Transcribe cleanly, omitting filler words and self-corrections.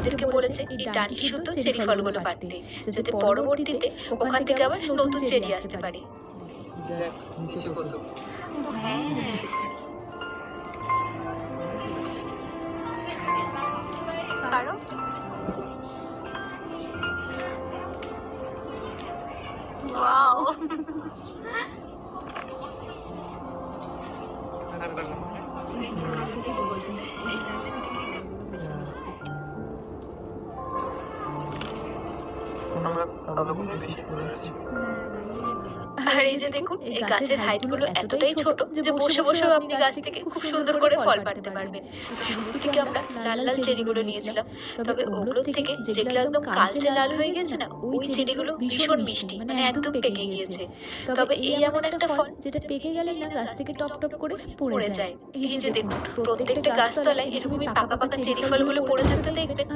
আমাদেরকে বলেছে এই ডান্ডি শুদ্ধ চেরি ফলগুলো পাড়তে, যাতে পরবর্তীতে ওখান থেকে আবার নতুন চেরি আসতে পারে। দেখ নিচে কত। হ্যাঁ, পারো। ওয়াও, আমরা দাদা বলে বেশি করেছি। আর এই যে দেখুন, এই গাছের হাইট গুলো এতটাই ছোট যে বসে বসেও আপনি গাছ থেকে খুব সুন্দর করে ফল পাড়তে পারবেন। শুরু থেকে আমরা লাল লাল চেরিগুলো নিয়েছিলাম, তবে ওগুলো থেকে যেগুলো একদম কালচে লাল হয়ে গেছে না, ওই চেরিগুলো ভীষণ মিষ্টি, মানে একদম পেকে গিয়েছে। তবে এই এমন একটা ফল যেটা পেকে গেলে না গাছ থেকে টপ টপ করে পড়ে যায়। এই যে দেখুন, প্রত্যেকটা গাছতলায় এরকমই পাকা পাকা চেরি ফলগুলো পড়ে থাকতে দেখবেন।